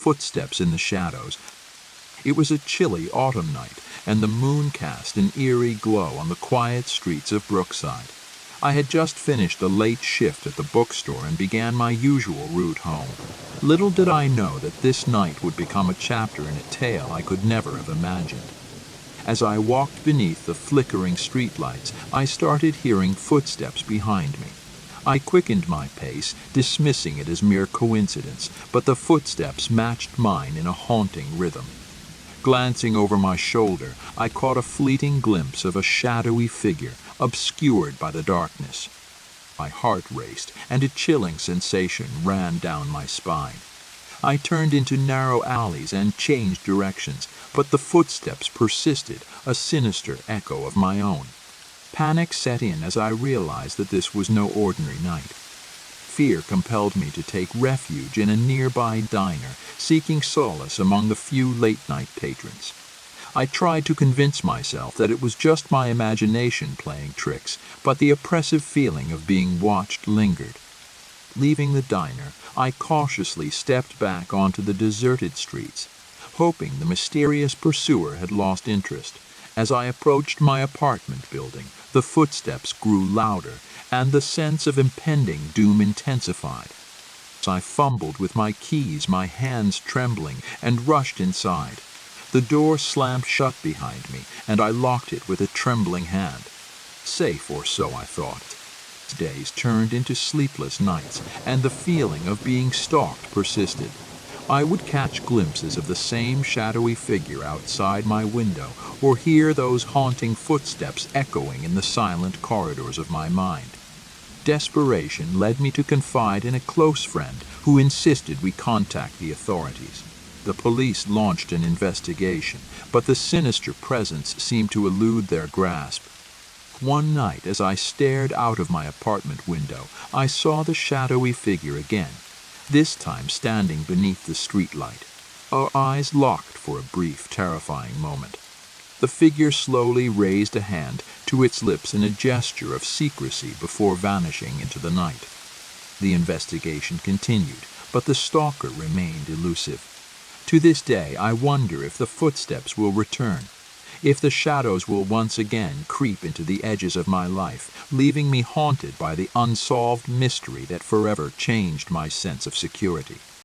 footsteps in the shadows. It was a chilly autumn night, and the moon cast an eerie glow on the quiet streets of Brookside. I had just finished a late shift at the bookstore and began my usual route home. Little did I know that this night would become a chapter in a tale I could never have imagined. As I walked beneath the flickering streetlights, I started hearing footsteps behind me. I quickened my pace, dismissing it as mere coincidence, but the footsteps matched mine in a haunting rhythm. Glancing over my shoulder, I caught a fleeting glimpse of a shadowy figure, obscured by the darkness. My heart raced, and a chilling sensation ran down my spine. I turned into narrow alleys and changed directions, but the footsteps persisted, a sinister echo of my own. Panic set in as I realized that this was no ordinary night. Fear compelled me to take refuge in a nearby diner, seeking solace among the few late-night patrons. I tried to convince myself that it was just my imagination playing tricks, but the oppressive feeling of being watched lingered. Leaving the diner, I cautiously stepped back onto the deserted streets, hoping the mysterious pursuer had lost interest. As I approached my apartment building, the footsteps grew louder, and the sense of impending doom intensified. I fumbled with my keys, my hands trembling, and rushed inside. The door slammed shut behind me, and I locked it with a trembling hand. Safe, or so I thought. Days turned into sleepless nights, and the feeling of being stalked persisted. I would catch glimpses of the same shadowy figure outside my window, or hear those haunting footsteps echoing in the silent corridors of my mind. Desperation led me to confide in a close friend who insisted we contact the authorities. The police launched an investigation, but the sinister presence seemed to elude their grasp. One night, as I stared out of my apartment window, I saw the shadowy figure again, this time standing beneath the streetlight. Our eyes locked for a brief, terrifying moment. The figure slowly raised a hand to its lips in a gesture of secrecy before vanishing into the night. The investigation continued, but the stalker remained elusive. To this day, I wonder if the footsteps will return, if the shadows will once again creep into the edges of my life, leaving me haunted by the unsolved mystery that forever changed my sense of security.